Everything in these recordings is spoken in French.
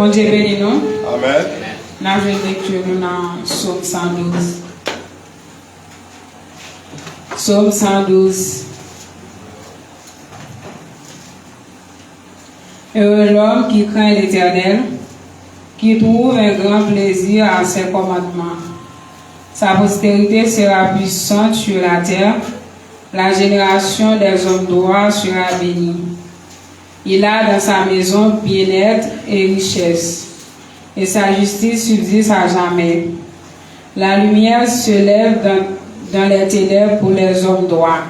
Mon Dieu béni nous. Amen. Nous avons une lecture dans Psaume 112. Psaume 112. Heureux l'homme qui craint l'Éternel, qui trouve un grand plaisir à ses commandements. Sa postérité sera puissante sur la terre, la génération des hommes droits sera bénie. Il a dans sa maison bien-être et richesse, et sa justice subsiste à jamais. La lumière se lève dans les ténèbres pour les hommes droits,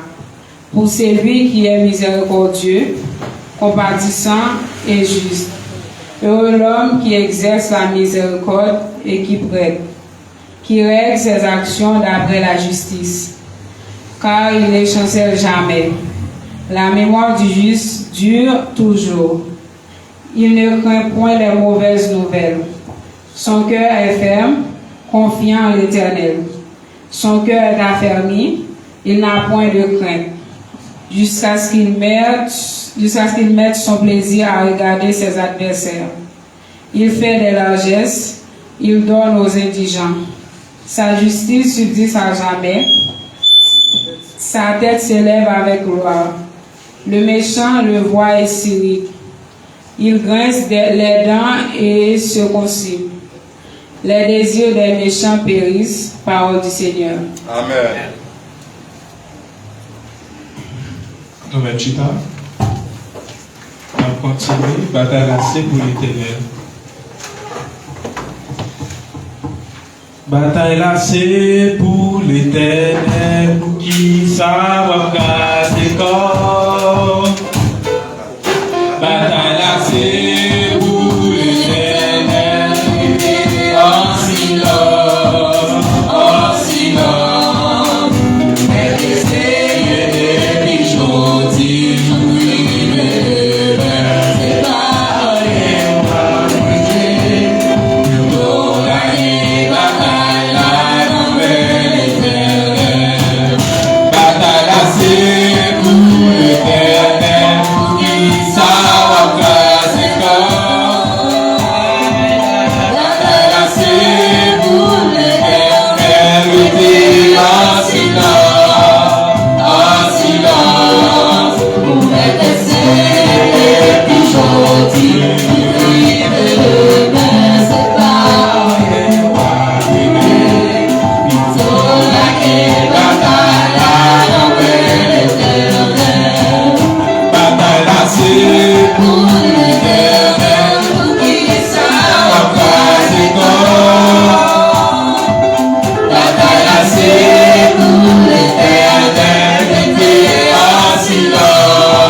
pour celui qui est miséricordieux, compatissant et juste. Heureux l'homme qui exerce la miséricorde et qui prête, qui règle ses actions d'après la justice, car il ne chancelle jamais. La mémoire du juste dure toujours. Il ne craint point les mauvaises nouvelles. Son cœur est ferme, confiant en l'Éternel. Son cœur est affermi, il n'a point de crainte. Jusqu'à ce qu'il mette son plaisir à regarder ses adversaires. Il fait des largesses, il donne aux indigents. Sa justice subsiste à jamais. Sa tête s'élève avec gloire. Le méchant le voit et s'irrite. Il grince les dents et se consume. Les désirs des méchants périssent. Parole du Seigneur. Amen. Nouvelle chita. On continue. Bataille lancée pour l'Éternel. Bataille lancée pour l'Éternel, qui savoir garder corps. Bataille lancée pour l'Éternel, en silence, en silence. Elle essaye de bijoutier, jouer, c'est pas rien à manger. Nous gagner bataille là dans l'Éternel. Bataille lancée pour l'Éternel, qui saura casser corps. Bataille lancée pour l'Éternel, mettez en silence, pour mettre ses bijoutiers, vivre mais c'est pas rien à vivre. Ils ont laqué bataille là dans l'Éternel. Bataille lancée pour l'Éternel, qui saura casser corps. Bataille lancée pour l'Éternel, mettez en silence,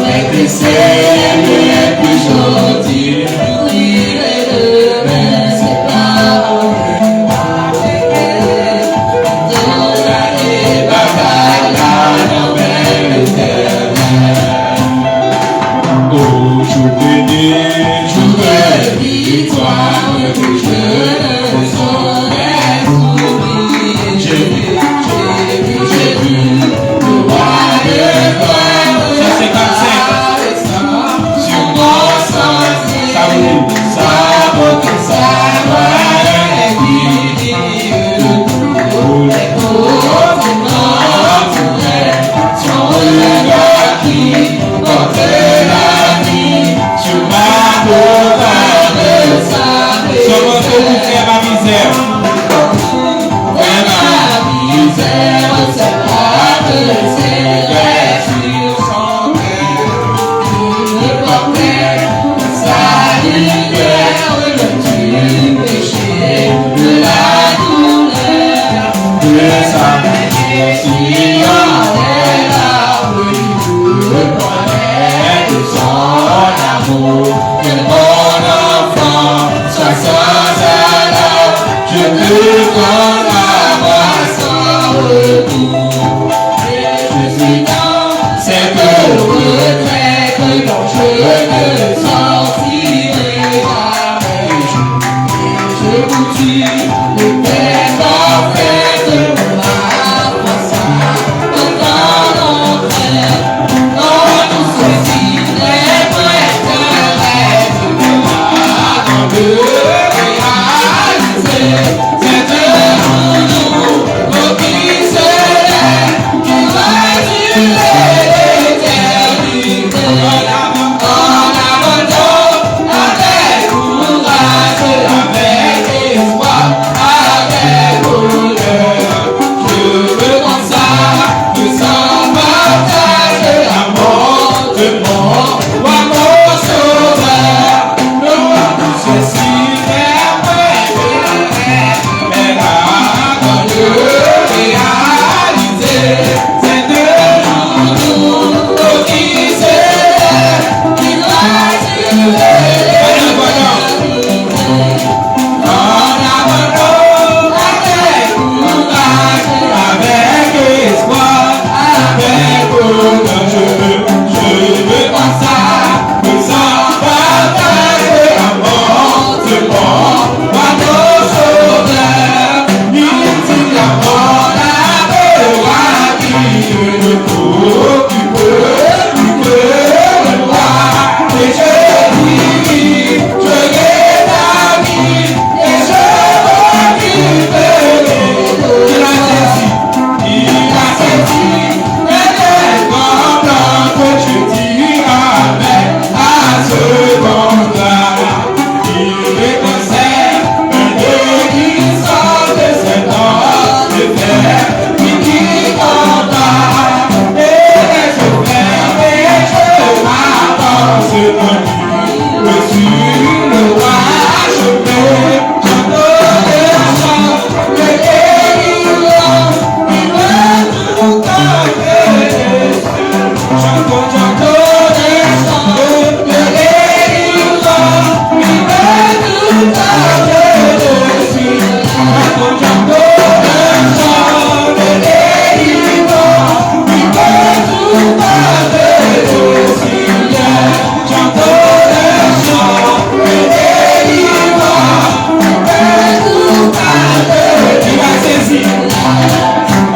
mettez ses bijoutiers, vivez demain, c'est pas rien à régler. Dans la bataille là dans l'Éternel. Oh, jour béni, jour de victoire, que je ne saurais oublier. J'ai vu le roi de gloire. 155. Sur mon sang, sa beauté, sa gloire est digne de tout. Les pauvres m'entouraient, son regard qui porte la vie sur ma bouteille de sable. Son manteau pour faire ma misère. Faire ma misère, c'est pas de ses sur son cœur. Il portait sa lumière, du péché, de la douleur, de sa si en elle a voulu reconnaître son amour. Que mon enfant soit sans alors, je te rends à moi sans retour. Et je suis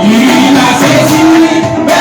Il a saisi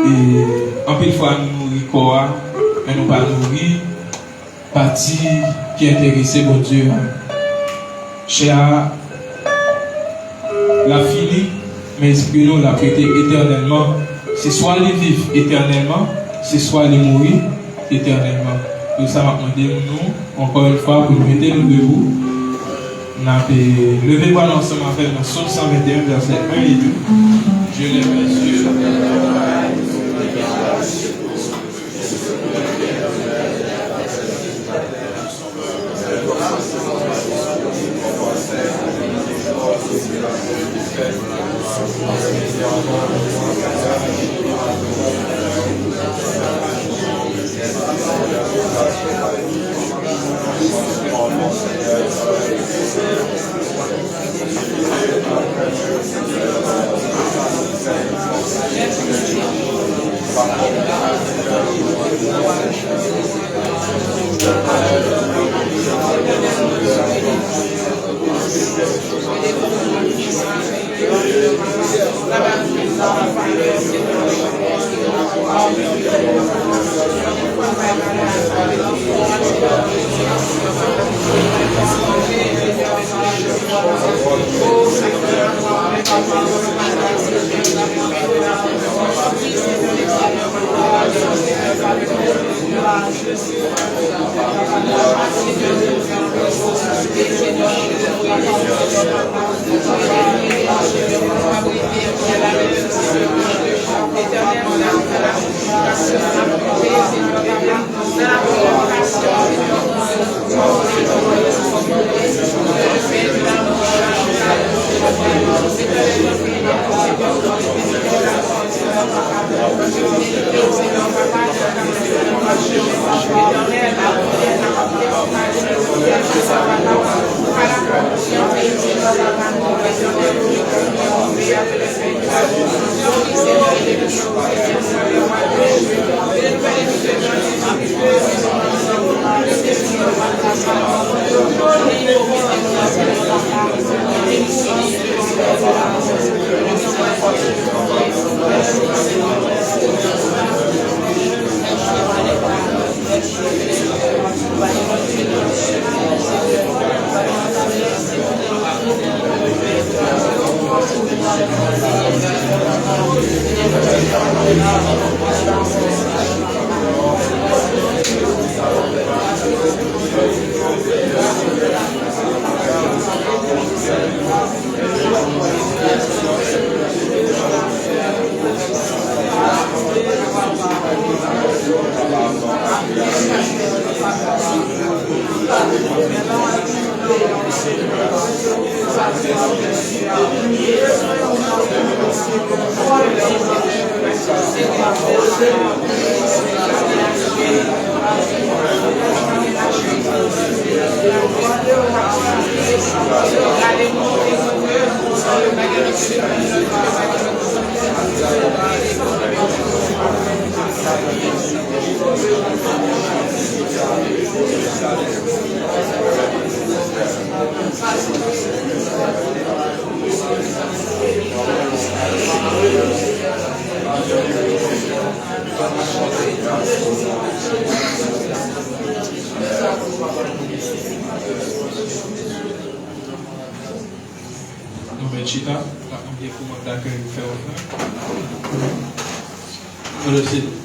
Et en pile fois nous nourrit corps, mais nous pas nourrir partie qui intéressait mon Dieu. Cher la fini, mais esprit nous l'a prêté éternellement. C'est soit les vivre éternellement, c'est soit les mourir éternellement. Donc ça m'a demandé nous, encore une fois, pour nous mettre nous debout. On a levé par l'ensemble avec dans Psaume 121, verset 1 et 2. Je lève les yeux.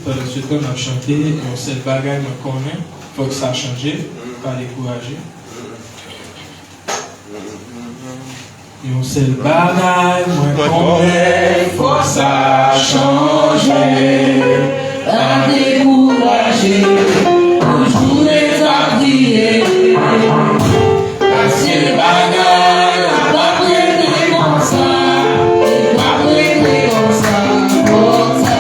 Pendant ce temps, on a chanté, et on sait le bagage qu'on connaît, il faut que ça change, pas décourager. Et on sait le bagage qu'on connaît, il faut que ça change, pas décourager, toujours les abrier. Parce que le bagage n'a pas prêté comme ça, il n'a pas prêté comme ça. Comme ça,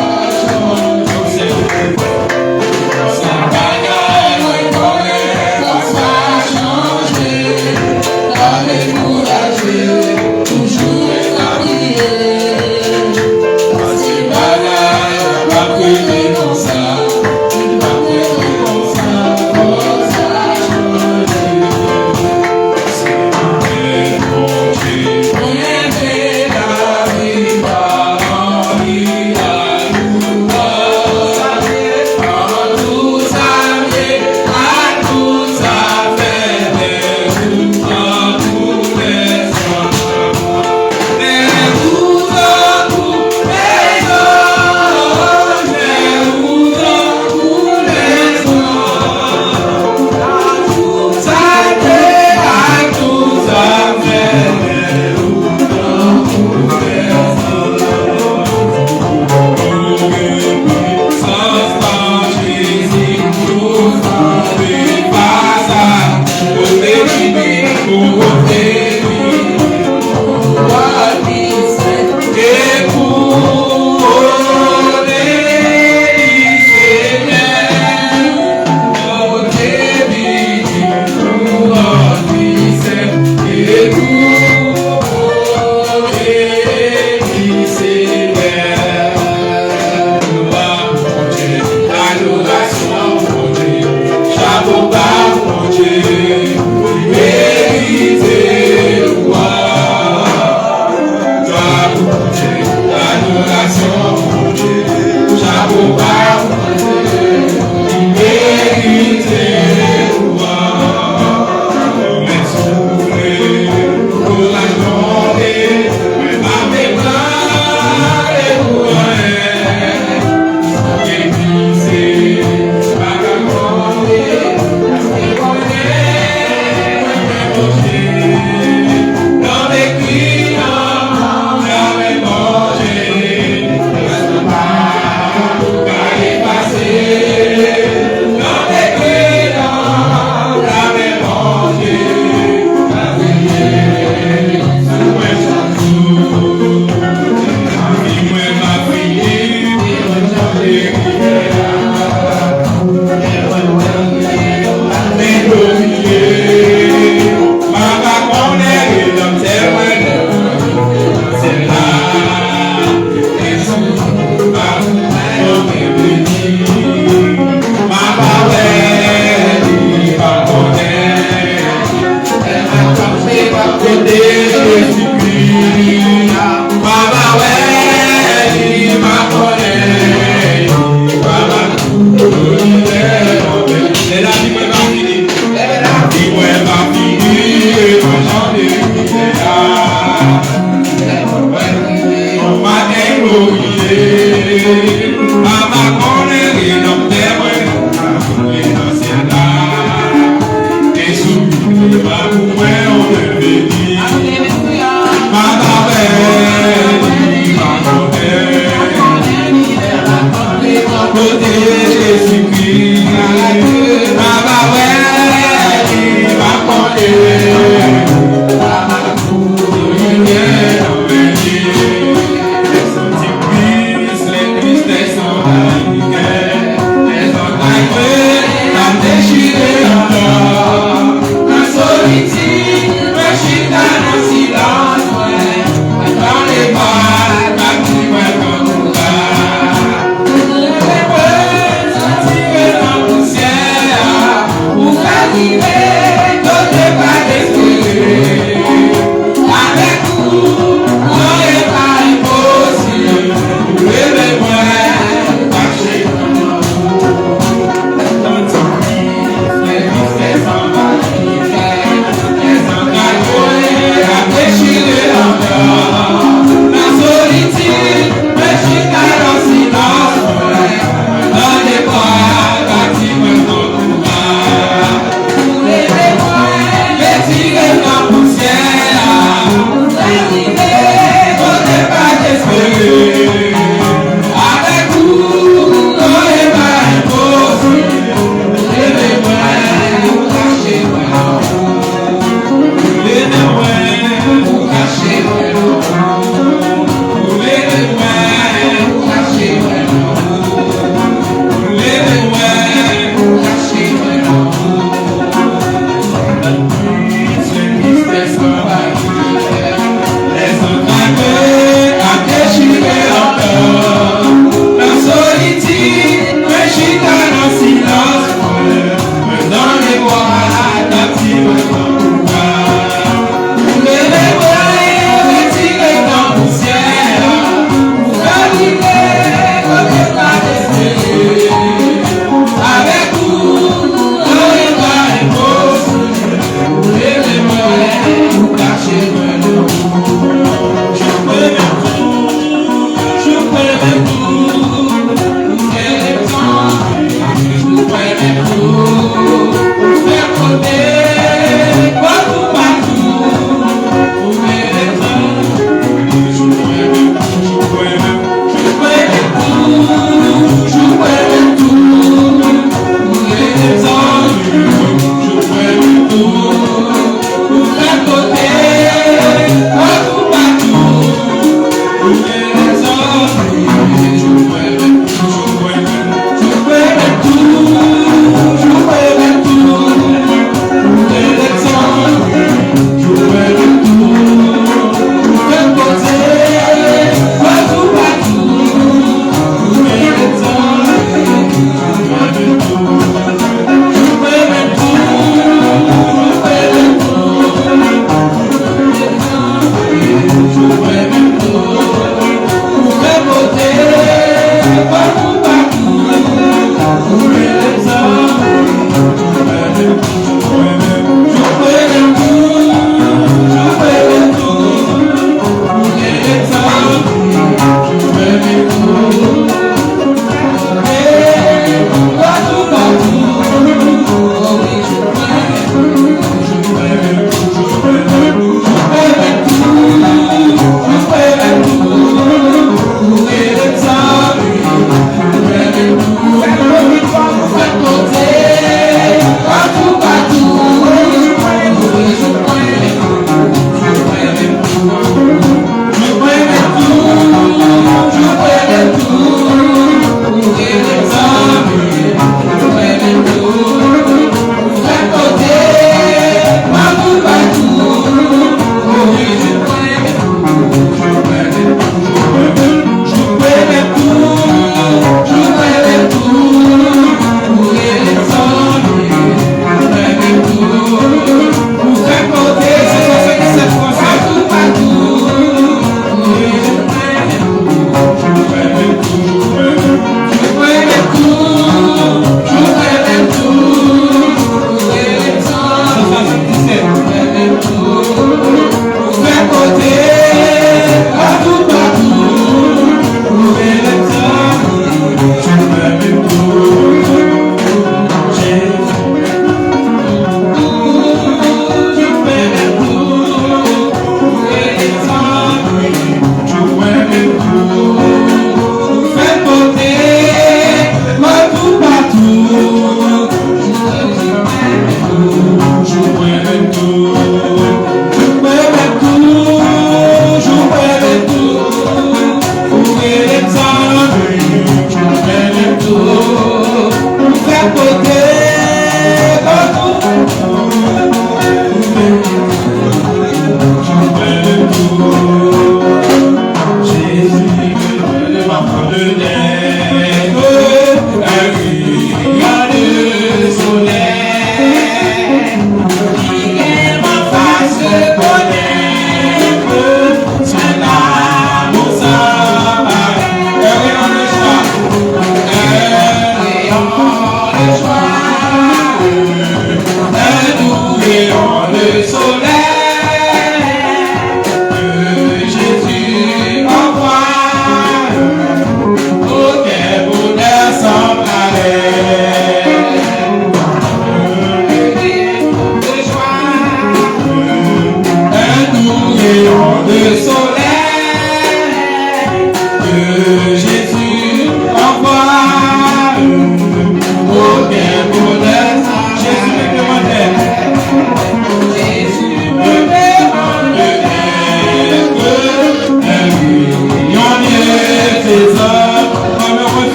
il va Dans les bars,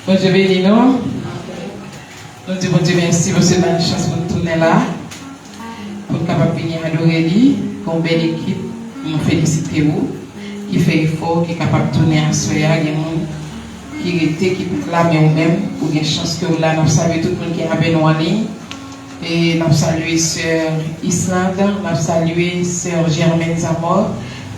Bon Dieu bénis nous. Nous disons bon Dieu merci pour cette bonne chance pour nous tourner là. Pour nous capables de venir adorer lui. Pour une belle équipe, nous félicitons vous. Qui fait effort, qui est capable de tourner à soi. Il y a des gens qui étaient, qui peut clamer eux-mêmes. Pour une chance que vous là, nous saluons tout le monde qui est avec nous en ligne. Et nous saluons Sœur Islande, nous saluons Sœur Germaine Zamor.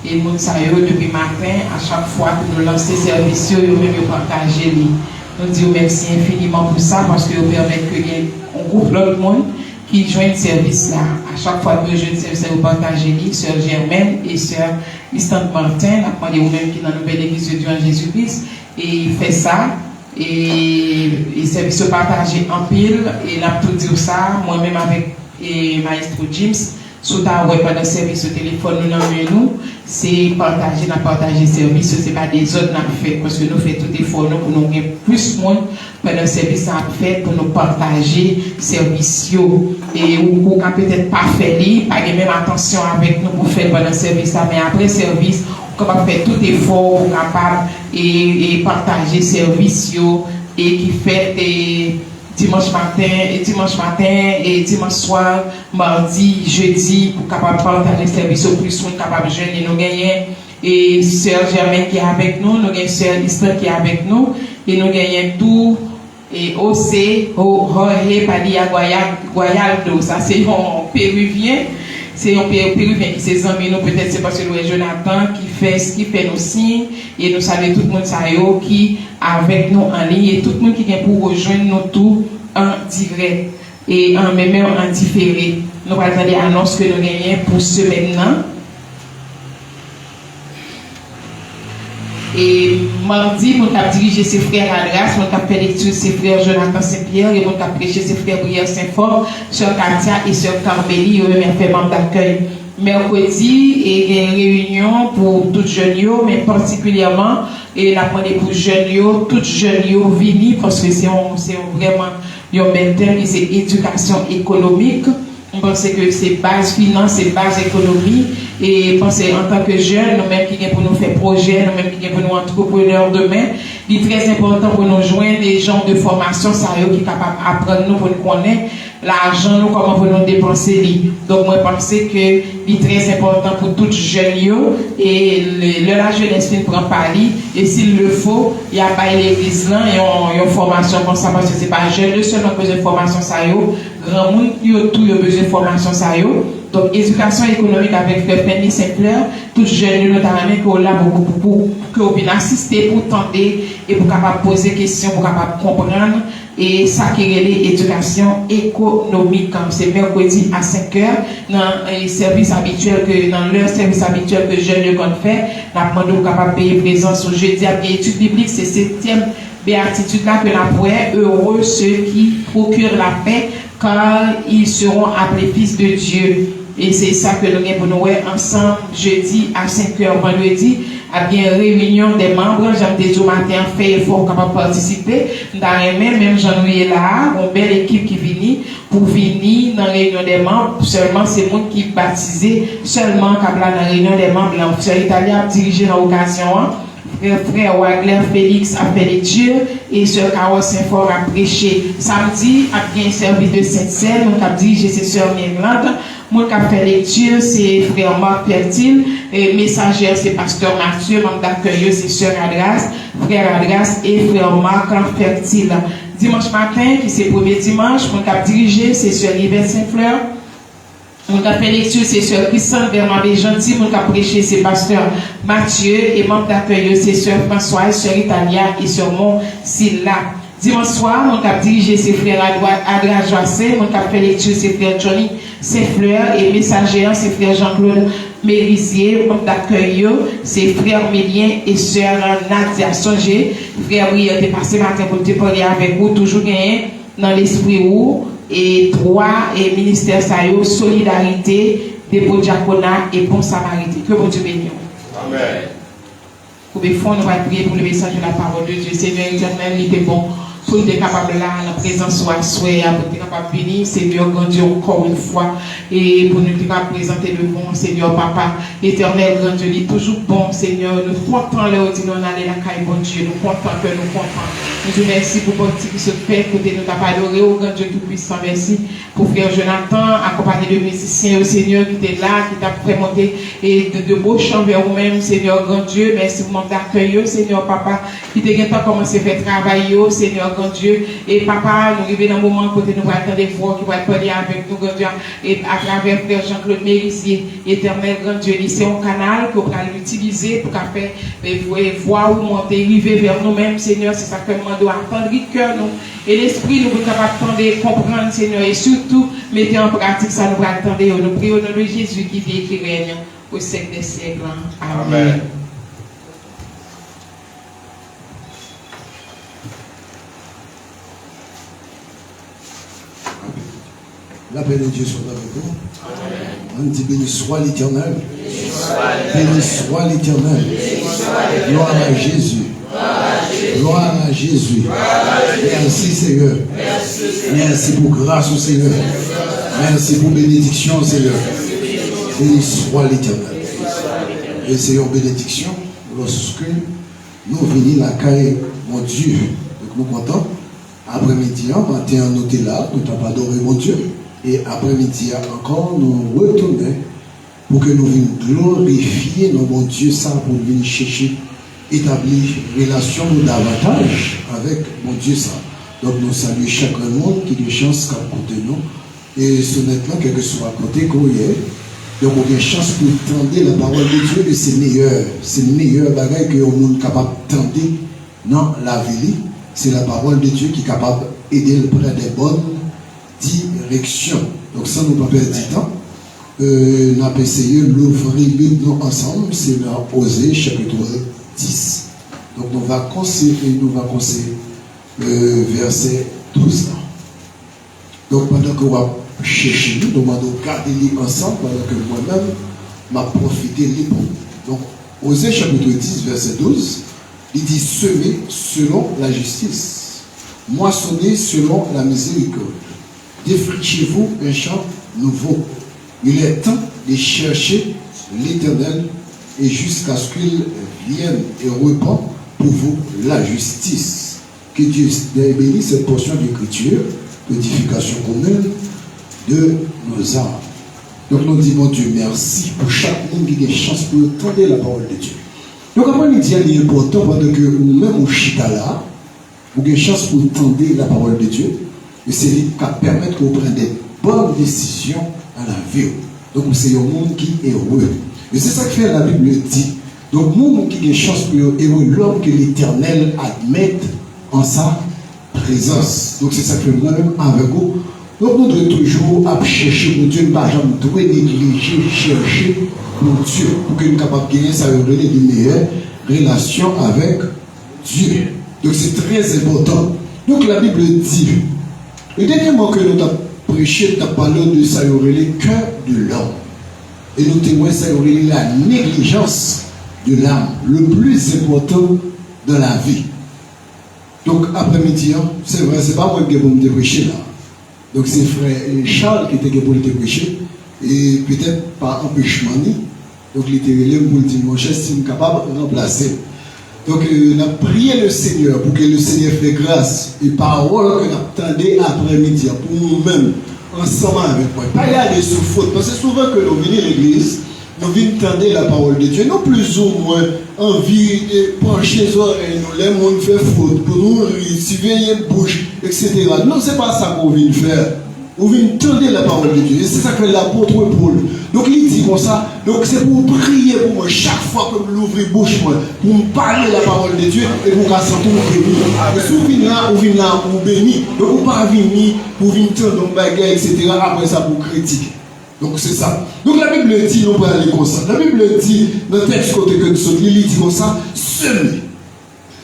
Et nous saluons depuis matin, à chaque fois que nous lançons ces services, nous même partager lui. Nous disons merci infiniment pour ça parce que vous permettez qu'il y ait un groupe d'autres monde qui joignent le service là. À chaque fois que nous joignons le service, vous partagez lui, Sœur Germaine et Sœur Islande Martin, nous demandons vous-même qui est dans la nouvelle église de Dieu en Jésus-Christ. Et il fait ça. Et le service se partage en pile. Et là, pour dire ça, moi-même avec Maestro James, Sous ta web pendant service au téléphone, nous, c'est partager, le service, ce n'est pas des autres qui fait, parce que nous faisons tout effort pour nous gagner plus de monde pendant le service à fait pour nous partager le service. Et ou peut-être pas faire, pas de même attention avec nous pour faire pendant le service, mais après le service, on va faire tout effort pour capable et partager le service et qui fait dimanche matin et dimanche soir, mardi, jeudi, pour capable partager le service au plus, pour capable jeune et nous gagner. Et sœur Germaine qui est avec nous, nous gagnons sœur Listre qui est avec nous, et nous gagnons tout, et Jorge Padilla Guayaldo, ça c'est un péruvien, c'est un péruvien qui s'est amis nous, peut-être c'est parce que nous Jonathan qui fait nos signes, et nous saluons tout le monde qui avec nous en ligne, et tout le monde qui vient pour rejoindre nous tous en direct, et même en différé. Nous allons attendre l'annonce que nous gagnons pour ce maintenant. Et mardi, mon cap diriger ses frères à grâce, mon cap fait lecture ses frères Jonathan Saint-Pierre et mon cap prêcher ses frères Brière Saint-Fort, sœur Katia et sœur Carmélie, eux-mêmes fait membre d'accueil. Mercredi, il y a une réunion pour toutes jeunes, mais particulièrement, et la demandé pour jeunes, toutes jeunes venir parce que c'est vraiment un bel thème qui c'est éducation économique. On pense que c'est base finance, c'est base économie. Et pensez en tant que jeunes, nous-mêmes qui sommes pour nous faire projet, nous-mêmes qui sommes pour nous entrepreneurs demain, il est très important pour nous joindre des gens de formation sérieux qui sont capables d'apprendre nous pour nous connaître l'argent, nous, comment pour nous dépenser. Donc, moi, je pense que il est très important pour tous les jeunes et la jeunesse ne prend pas lui. Et s'il le faut, il y a pas l'église là, et une formation comme ça, parce que ce n'est pas jeune, seulement besoin de formation sérieux, grand monde, il y a tout besoin de formation sérieux. Donc, éducation économique avec le Penny Saint-Clair, tous jeunes, notamment, qu'on l'a pour qu'on puisse assister, pour tenter et pour capable poser des questions, pour capable comprendre. Et ça qui est l'éducation économique. C'est mercredi à 5h dans les services habituels dans leur service habituel que jeunes qu'on fait. Nous demandons capable payer présence au jeudi à l'étude biblique, c'est 7e béatitude là que la pourrait. Heureux ceux qui procurent la paix, car ils seront appelés fils de Dieu. Et c'est ça que nous avons pour nous ensemble jeudi à 5h vendredi. À bien réunion des membres, j'ai dit au matin, fait effort capable de participer. Même Jean-Louis là, une belle équipe qui vient pour venir dans la réunion des membres. Seulement, c'est moi qui baptisé, seulement quand dans la réunion des membres, l'officier italien a dirigé dans l'occasion. Frère Wagler Félix a fait lecture et Sœur Carole Saint-Fort a prêché. Samedi, a bien servi de Sainte-Celle, on a dirigé ses sœurs Mirlande. Moi qui a fait lecture, c'est Frère Marc Fertile, et messager, c'est Pasteur Mathieu, membre d'accueil, c'est Sœur Adras, Frère Adras et Frère Marc Fertile. Dimanche matin, qui c'est le premier dimanche, on a dirigé, c'est Sœur Yvette Saint-Fleur. On a fait lecture, c'est Sœur Christine Bernabé Gentil, on a prêché, c'est Pasteur Mathieu, et membre d'accueil, c'est Sœur Françoise, Sœur Italia et Sœur Mont-Silla. Dimanche soir, on a dirigé ses frères Adrien Joasset, on a fait lecture ses frères Johnny Saint-Fleur et messager, ses frères Jean-Claude Mérisier, membre d'accueil, ses frères Mélien et sœur Nadia Songé. Frère, oui, il est passé matin pour te parler avec vous, toujours gagné dans l'esprit où, et 3 et ministère Sayo, solidarité, dépôt diaconat et bon samaritain. Que bon Dieu bénisse. Amen. Pour les fonds, nous allons prier pour le message de la parole de Dieu. Seigneur éternel, il est bon. Pour être capable là, la présence soit souhaitée, pour être capable de venir, Seigneur, grand Dieu, encore une fois, et pour nous être capable de présenter le bon, Seigneur, Papa, éternel, grand Dieu, il est toujours bon, Seigneur, nous comptons là où nous allons la caille, bon Dieu, nous comptons que nous comptons. Nous te remercions pour ce qui se fait, côté nous t'as adoré, au grand Dieu tout-puissant, merci pour frère Jonathan, accompagné de musiciens, au Seigneur, qui était là, qui t'a fait monter et de beaux chants vers vous-même, Seigneur, grand Dieu, merci pour mon accueil, Seigneur, Papa, qui t'a commencé à faire travailler, Seigneur, grand Dieu, et Papa, nous arrivons dans un moment côté nous allons attendre des voix qui vont parler avec nous, grand Dieu, et à travers frère Jean-Claude Mérisier, éternel, grand Dieu, c'est un canal que vous allez utiliser pour faire voix ou monter, arriver vers nous-mêmes, Seigneur, c'est ça que nous doit attendre le cœur nous et l'esprit nous est capable de comprendre Seigneur et surtout mettez en pratique ça nous va attendre nous prions au nom de Jésus qui vit et qui règne au siècle des siècles. Amen. La paix de Dieu soit avec vous. Amen. On dit béni soit l'Éternel. Béni soit l'Éternel. Gloire à Jésus. Gloire à Jésus. Merci Seigneur. Merci pour grâce au Seigneur. Merci pour bénédiction au Seigneur. Béni soit l'Éternel. Et c'est une bénédiction lorsque nous venons la caille, mon Dieu. Donc nous comptons. Après-midi, matin, nous sommes là, nous t'avons adoré mon Dieu. Et après-midi, encore, nous retournons pour que nous venions glorifier nos bon Dieu, ça, pour venir chercher, établir relation davantage avec mon Dieu, ça. Donc nous saluons chaque monde qui a une chance qu'à côté nous. Et ce net-là, quel que soit à côté qu'on y est, donc on a une chance pour tendre la parole de Dieu et c'est meilleur. C'est le meilleur bagage que le monde est capable de tendre dans la vie. C'est la parole de Dieu qui est capable d'aider le près des bonnes directions. Donc ça nous pas perdre du temps. Nous avons essayé d'ouvrir Bible ensemble. C'est dans Osée chapitre 10. Donc nous va conseiller verset 12. Donc pendant que nous allons chercher, nous demandons de garder les ensemble pendant que moi-même m'a profité les bons. Donc Osée chapitre 10 verset 12. Il dit semer selon la justice, moissonner selon la miséricorde. Défrichez-vous un champ nouveau. Il est temps de chercher l'Éternel et jusqu'à ce qu'il vienne et répand pour vous la justice. Que Dieu bénisse cette portion d'écriture, d'édification commune de nos âmes. Donc nous disons Dieu merci pour chaque monde qui a une chance pour entendre la parole de Dieu. Donc, après, il dit qu'il est important, pendant que nous-mêmes, au chita là, vous avez une chance pour entendre la parole de Dieu, et c'est lui qui permet que vous preniez des bonnes décisions à la vie. Donc, c'est un monde qui est heureux. Et c'est ça que fait la Bible dit. Donc, monde qui a une chance pour être heureux, l'homme que l'Éternel admette en sa présence. Donc, c'est ça que fait moi-même avec vous. Donc, nous devons toujours chercher pour Dieu, nous ne devons pas négliger, chercher pour Dieu, pour que nous soyons capables de gagner ça donner une meilleure relation avec Dieu. Donc c'est très important. Donc la Bible dit, le dernier mot que nous avons prêché, nous avons parlé de ça, le cœur de l'homme. Et nous témoignons ça, la négligence de l'âme, le plus important dans la vie. Donc après-midi, c'est vrai, c'est pas moi qui vais me prêcher là. Donc c'est frère Charles qui était pour te prêcher. Et peut-être par empêchement, donc littéralement, pour le dire, mon cher, si nous sommes capables de remplacer. Donc, nous avons prié le Seigneur pour que le Seigneur fait grâce et parole que nous attendons après-midi pour nous-mêmes, ensemble avec moi. Pas y aller sous faute, parce que souvent que nous venons à l'église, nous venons entendre la parole de Dieu, nous plus ou moins envie de pencher les oreilles, nous les monde fait faute, pour nous surveiller une bouche, etc. Non, ce n'est pas ça qu'on vient faire. Vous venez entendre la parole de Dieu. Et c'est ça que l'apôtre Paul. Donc il dit comme ça. Donc c'est pour prier pour moi chaque fois que vous l'ouvrez bouche moi, pour me parler la parole de Dieu et pour qu'à sentir vous béni. Et si vous venez là, vous béni. Donc vous ne pas venir pour venir entendre nos bagages, etc. Après ça pour critiquer. Donc c'est ça. Donc la Bible dit, nous allons aller comme ça. La Bible dit, dans le texte côté que nous sommes, il dit comme ça, semer.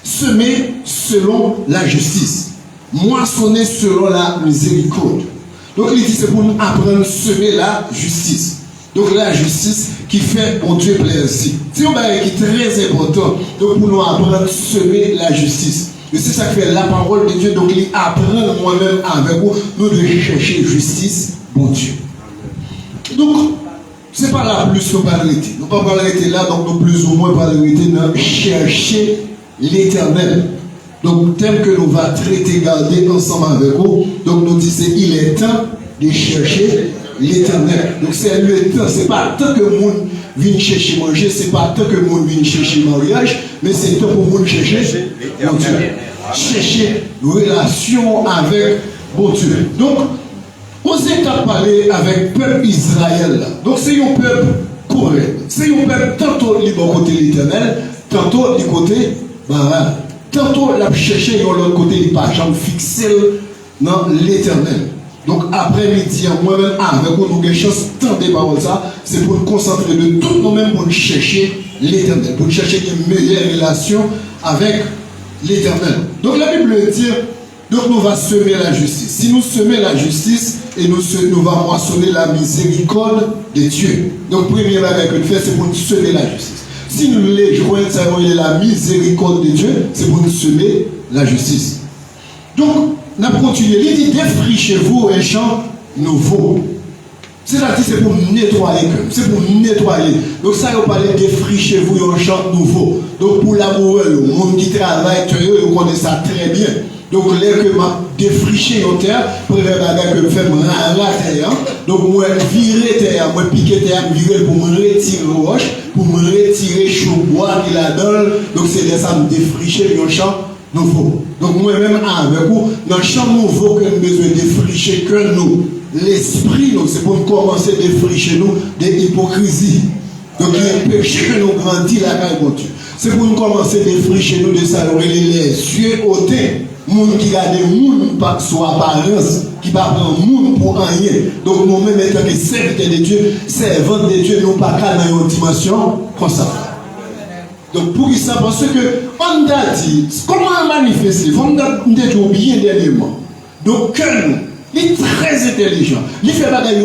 Semer selon la justice. Moissonner selon la miséricorde. Donc il dit c'est pour nous apprendre à semer la justice. Donc la justice qui fait mon Dieu plaisir. C'est un bagage qui est très important. Donc pour nous apprendre à semer la justice. Et c'est ça qui fait la parole de Dieu. Donc il apprend moi-même avec vous, nous de chercher justice, mon Dieu. Donc, ce n'est pas là plus qu'on va arrêter. Nous ne pouvons pas arrêter là, donc nous plus ou moins pas arrêter de chercher l'Éternel. Donc, thème que nous va traiter, garder ensemble avec vous. Donc, nous disons, il est temps de chercher l'Éternel. Donc, c'est le temps. Ce n'est pas tant que le monde vient chercher manger, ce n'est pas tant que le monde vient chercher mariage, mais c'est temps pour le monde chercher mon Dieu. Chercher relation avec mon Dieu. Donc, Osée a parlé avec le peuple Israël. Donc, c'est un peuple correct. C'est un peuple tantôt du côté de l'Éternel, tantôt du côté Baral. Tantôt, la chercher de l'autre côté, il pas jamais fixé dans l'Éternel. Donc, après-midi, moi-même, avec vous, nous avons une chance de tendre des paroles, ça, c'est pour nous concentrer de tout nous-mêmes pour nous chercher l'Éternel, pour nous chercher une meilleure relation avec l'Éternel. Donc, la Bible dit, donc nous va semer la justice. Si nous semons la justice, et nous va moissonner la miséricorde de Dieu. Donc, premier bagage que nous faisons, c'est pour nous semer la justice. Si nous les joignons, ça va être la miséricorde de Dieu, c'est pour nous semer la justice. Donc, nous avons continué. Il dit défrichez-vous un champ nouveau. C'est-à-dire, c'est pour nettoyer, c'est pour nettoyer. Donc, ça, on parle de défrichez-vous un champ nouveau. Donc, pour l'amoureux, le monde qui travaille, on connaît ça très bien. Donc, là que m'a défriché en terre, première bagarre que je fais, la terre. Donc, moi, virer terre, moi, piquer terre, virer pour me retirer roche, pour me retirer chaud bois qui la donne. Donc, c'est de ça, me défricher un champ nouveau. Donc, moi-même, avec vous, dans le champ nouveau que nous avons besoin de défricher que nous, l'esprit, c'est pour nous commencer à défricher nous des hypocrisies. Donc, il y a un péché que nous grandissons là, mon Dieu. C'est pour nous commencer à défricher nous de ça, les yeux ôtés. Moun qui a des moun sous apparence, qui va prendre moun pour rien. Donc nous-mêmes, étant que serviteurs de Dieu, servants de Dieu, nous pas qu'à dans une dimension comme ça. Donc pour ça, parce que on a dit, comment manifester, on a dit oublié dernièrement. Donc il est très intelligent, il fait bagaille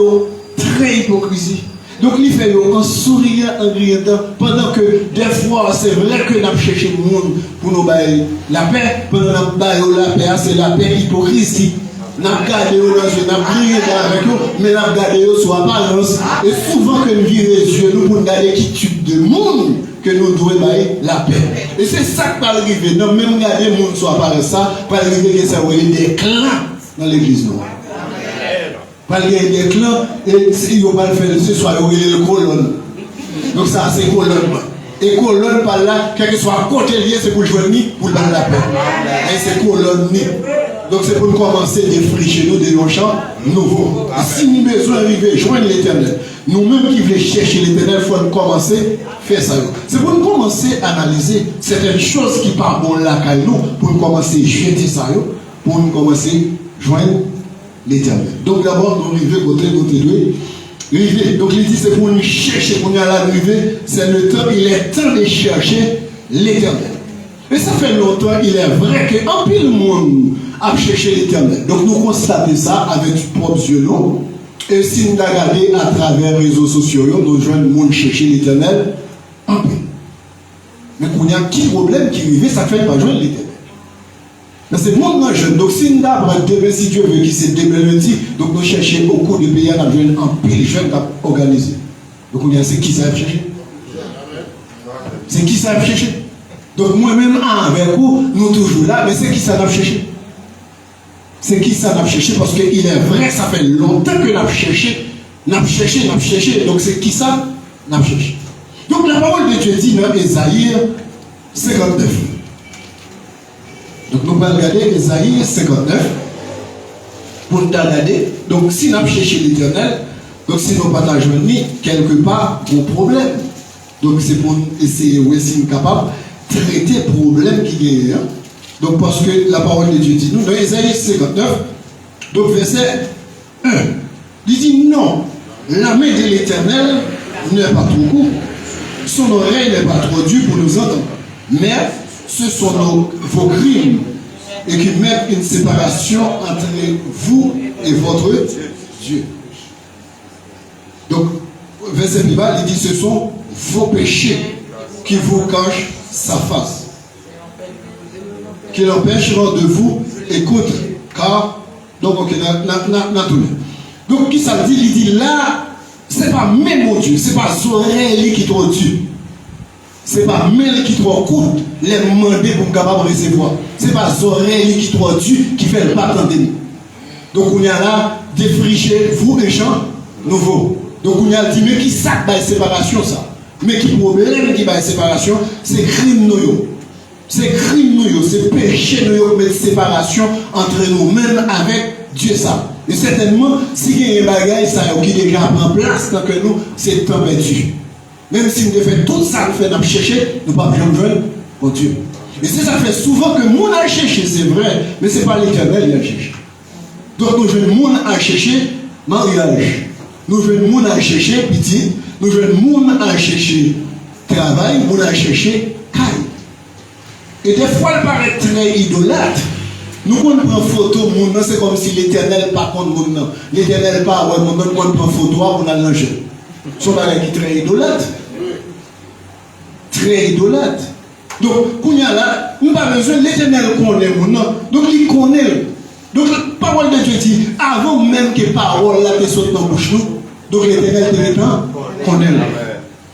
très hypocrisie. Donc il fait en souriant, en riant, pendant que des fois c'est vrai que nous avons cherché le monde pour nous bailler la paix, pendant que nous avons baillé la paix, c'est la paix hypocrisie. Nous avons gardé nous avons prié avec nous, mais nous avons gardé sur apparence. Et souvent que nous virons les yeux, nous pour nous garder qui tue de monde que nous devons bailler la paix. Et c'est ça qui va arriver. Nous même garder le monde sur apparence, ça va arriver que ça va y des clans dans l'église noire. Parce qu'il y a des clans, et ils vont pas le faire ce soir, il y a le colonne. Donc ça, c'est colonne. Et colonne par là, quel que soit côté lié, c'est pour jouer ni pour donner la paix. Et c'est colonne ni. Donc c'est pour nous commencer à défricher nous des champs nouveaux. Si nous avons besoin d'arriver, joindre l'éternel, nous-mêmes qui voulons chercher l'éternel, il faut nous commencer à faire ça. C'est pour nous commencer à analyser certaines choses qui partent bon là, pour nous commencer à jeter ça, pour nous commencer à joindre l'éternel. Donc d'abord, nous arrivons côté river. Donc il dit c'est pour nous chercher, pour nous aller arriver, c'est le temps, il est temps de chercher l'éternel. Et ça fait longtemps, il est vrai qu'en pile monde a cherché l'éternel. Donc nous constatons ça avec propres yeux. Et si nous regardons à travers les réseaux sociaux, nous voyons le monde chercher l'éternel en pile. Mais quand il y a un petit problème qui arrive, ça fait pas joindre l'éternel. Mais c'est monde jeune. Donc si nous avons si Dieu veut qu'il se développe, donc nous cherchons au cours du pays, nous avons un pile jeune qui organisé. Donc on dit c'est qui ça va chercher? C'est qui ça va chercher? Donc moi-même avec vous, nous toujours là, mais c'est qui ça va chercher? C'est qui ça va chercher? Parce qu'il est vrai, ça fait longtemps que nous avons cherché. Donc c'est qui ça n'a cherché? Donc la parole de Dieu dit dans Ésaïe 59. Donc nous allons regarder Ésaïe 59 pour nous regarder. Donc si nous avons cherché l'éternel, donc si nous partageons quelque part un problème. Donc c'est pour essayer de si nous sommes capables de traiter le problème qui est. Donc parce que la parole de Dieu dit nous, dans Ésaïe 59, donc verset 1, il dit non, la main de l'éternel n'est pas trop courte, son oreille n'est pas trop dure pour nous entendre. Mais ce sont vos crimes et qui mettent une séparation entre vous et votre Dieu. Donc, verset plus bas, il dit ce sont vos péchés qui vous cachent sa face, qui l'empêcheront de vous écouter. Car, donc, ok, donc, qui ça dit? Il dit là, c'est pas même mon Dieu, c'est pas oreille qui trop dur. C'est pas mail qui trop court, les demander pour capable recevoir. C'est pas oreille qui trop dur qui fait le pas attendre. Donc on y a là défricher vous les gens nouveaux. Donc on y a dit mais qui sac la séparation ça. Mais qui problème qui va séparation, c'est crime nous. C'est crime nous, c'est péché nous mettre séparation entre nous-mêmes avec Dieu ça. Et certainement si il y a un bagage ça qui déjà prend place tant que nous, c'est temps perdu. Même si nous fait tout ça, nous faisons chercher, nous ne pouvons pas joindre au Dieu. Et c'est ça fait souvent que nous a cherché, c'est vrai, mais ce n'est pas l'éternel qui a cherché. Donc nous jouons monde à chercher mariage. Nous jouons monde à chercher petit. Nous jouons monde à chercher travail, monde à chercher caille. Et des fois, il paraît très idolâtre. Nous quand on prend photo, c'est comme si l'éternel pas contre monde. L'éternel pas, ouais, mon quand on prend photo, on a l'enjeu. Son bagage qui est très idolâtre. Très idolâtre. Donc, quand il y a là, nous n'avons pas besoin, l'éternel connaît mon nom. Donc, il connaît. Donc, la parole de Dieu dit, avant même que la parole là te saute dans la bouche, donc l'éternel te répond, connaît.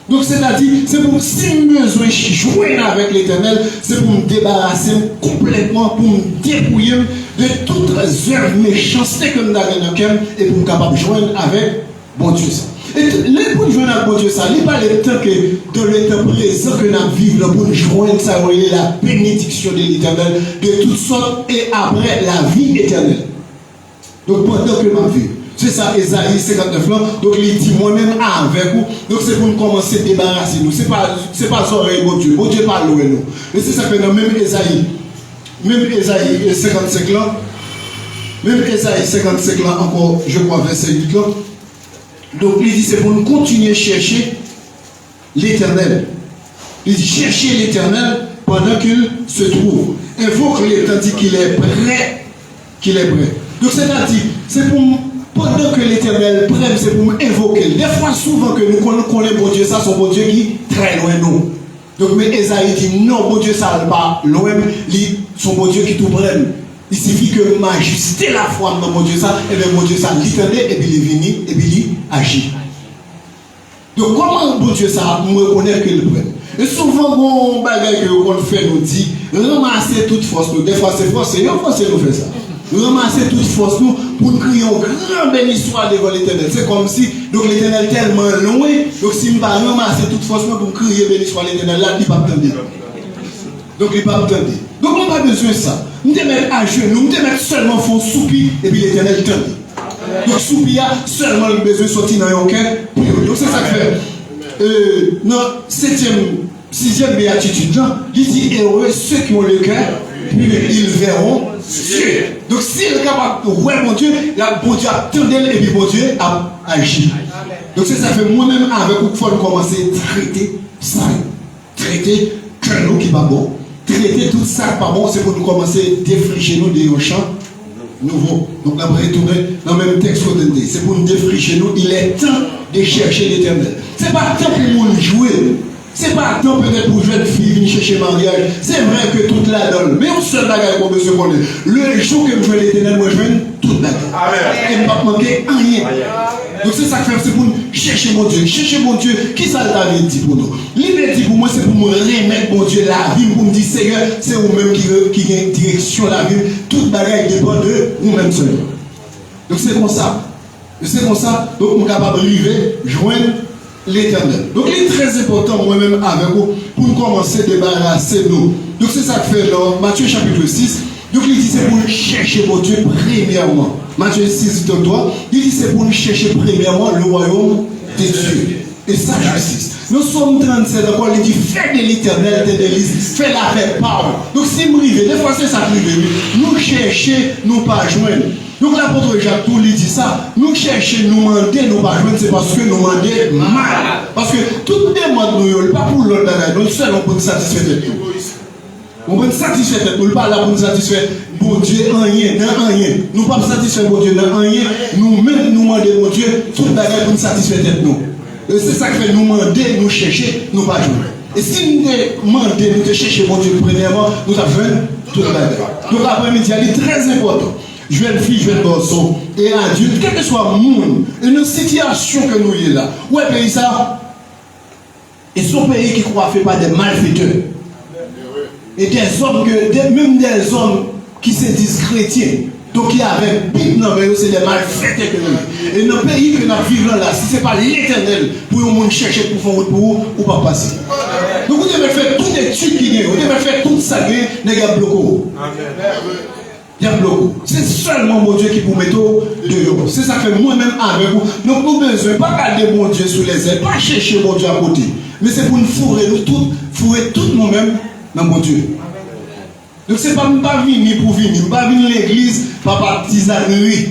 Donc, c'est-à-dire, c'est pour, si nous besoin de jouer avec l'éternel, c'est pour me débarrasser complètement, pour me dépouiller de toutes les œuvres méchanceté que nous avons dans le cœur et pour me capable de joindre avec bon Dieu. Et les pour joindre avec bon Dieu, ça n'est pas le temps que dans le temps présent que nous vivons pour joindre ça, la bénédiction de l'éternel de toutes sortes et après la vie éternelle. Donc, pendant que nous vivons. C'est ça, Esaïe 59 là. Donc, il dit moi-même avec vous. Donc, c'est pour nous commencer à débarrasser nous. C'est pas oreille, mon Dieu. Mon Dieu parle de nous. Et c'est ça que nous, même Esaïe 55 là. Même Esaïe 55 là, encore, je crois, verset 8 là. Donc, il dit c'est pour nous continuer à chercher l'éternel. Il dit chercher l'éternel pendant qu'il se trouve. Invoque l'éternel, dit qu'il est prêt. Qu'il est prêt. Donc, c'est-à-dire, c'est pour pendant que l'éternel prenne, c'est pour m'invoquer. Des fois, souvent que nous connaissons bon Dieu, ça, c'est bon Dieu qui est très loin de nous. Donc, mais Esaïe dit non, bon Dieu, ça n'est pas loin, son bon Dieu qui tout prenne. Il suffit que m'ajuster la foi dans mon Dieu, ça, et bien mon Dieu, ça l'éternel, et puis il est venu, et puis il agit. Donc, comment bon Dieu, ça, me reconnaître qu'il prenne? Et souvent, bon bagage qu'on fait, nous dit, ramasser toute force, nous. Des fois, c'est forcé, nous fait ça. Nous ramasser toute force nous pour nous crier une grande belle histoire devant l'éternel. C'est comme si donc l'éternel est tellement loin, donc si nous ne ramasser toute force nous pour crier belle histoire l'éternel, là, il ne peut pas attendre. Donc il ne peut pas attendre. Donc on n'a pas besoin de ça. Nous devons mettre à genoux, nous devons mettre seulement fond soupir et puis l'éternel tend. Donc soupir seulement le besoin de sortir dans un cœur. Donc c'est ça que fait. Dans 6e béatitude, il dit heureux ceux qui ont le cœur, puis ils verront Dieu. Donc s'il est capable de voir mon Dieu, bon Dieu a tendé et puis bon Dieu a agi. Donc c'est ça fait moi-même avec vous qu'il faut commencer à traiter ça. Traiter que nous qui pas bon. Traiter tout ça pas bon, c'est pour nous commencer à défricher nous des champs nouveaux. Donc on va retourner dans le même texte qu'on dit. C'est pour nous défricher nous. Il est temps de chercher l'éternel. C'est pas temps pour nous jouer. C'est pas temps peut-être pour jeune fille venir chercher mariage. C'est vrai que toute la donne. Mais on seul bagage qu'on veut se connaître. Le jour que je veux l'éternel, moi je veux toute la donne. Et ne pas manquer rien. Donc c'est ça que c'est pour nous chercher mon Dieu. Chercher mon Dieu. Qui ça l'avait dit pour nous? L'idée dit pour moi, c'est pour me remettre mon Dieu la vie. Pour me dire, Seigneur, c'est vous-même qui a une direction la vie. Toute bagage dépend de vous-même seul. Donc c'est comme ça. C'est comme ça. Donc on est capable de arriver, joindre l'éternel. Donc il est très important moi-même avec vous pour nous commencer à débarrasser nous. Donc c'est ça que fait dans Matthieu chapitre 6. Donc il dit c'est pour nous chercher mon Dieu premièrement. Matthieu 6, 23, il dit c'est pour nous chercher premièrement le royaume des dieux et sa justice. Nous sommes 37 encore, il dit fais de l'éternel tes délices, fais la paix par. Donc si nous arrivons, des fois c'est ça qui arrive, nous chercher, nous pas joindre. Donc l'apôtre Jacques tout lui dit ça, nous chercher, nous demander, nous pas joindre, c'est parce que nous demander mal. Parce que toute demande nous, pas pour l'autre, nous seuls on peut nous satisfaire de tout. On peut nous satisfaire de tout, pas là pour nous satisfaire. Bon Dieu, en rien, dans rien. Nous ne pouvons pas satisfaire bon Dieu dans rien. Nous-mêmes, nous demandons bon Dieu, tout le bagage pour nous satisfaire de nous. Et c'est ça qui fait nous demander, nous chercher, nous pas jouer. Et si nous demandons, nous chercher bon Dieu premièrement, nous avons tout le bagage. Donc l'après-midi, il est très important. Jeune fille, jeune garçon et adulte, quel que soit le monde, et nos situations que nous y là. Où est le pays ça? Et son pays qui croit fait pas des malfaiteurs. Et des hommes même des hommes qui se disent chrétiens, donc il y a avec big number, c'est des malfaiteurs que nous. Et dans le pays que nous vivons là, si ce n'est pas l'éternel pour nous chercher pour faire route pour vous, ou pas passer. Donc vous devez faire toutes les études qui gagnent, vous devez faire tout ça qui est bloqué. Il y a bloqué. C'est seulement mon Dieu qui vous met dehors. C'est ça que moi-même avec vous. Donc nous ne besoin pas garder mon Dieu sous les ailes, pas chercher mon Dieu à côté. Mais c'est pour nous fourrer tout nous-mêmes dans mon Dieu. Donc ce n'est pas venir pour venir, je ne pas venir à l'église par partisanerie.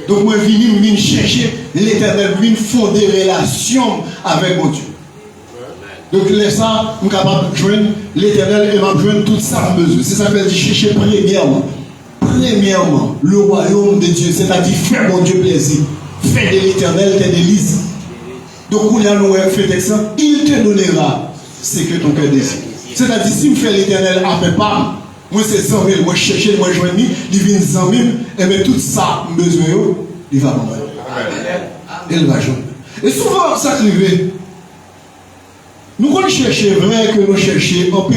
Donc moi je viens chercher l'éternel, je viens fonder des relations avec mon Dieu. Donc laisse ça, je suis capable de joindre l'éternel et je joindre tout ça besoin. C'est ça que je chercher premièrement. Premièrement, le royaume de Dieu, c'est-à-dire faire mon Dieu plaisir, faire de l'éternel tes délices. Donc, où il y a nous fait ça, il te donnera ce que ton cœur désire. C'est-à-dire, si vous faites l'éternel à peu pas, moi c'est 100 000, moi chercher, moi joindre, il vient 100 000, et bien tout ça, besoin, il va m'envoyer. Il va joindre. Et souvent, ça arrive. Nous, quand nous cherchons vrai que nous cherchons, on peut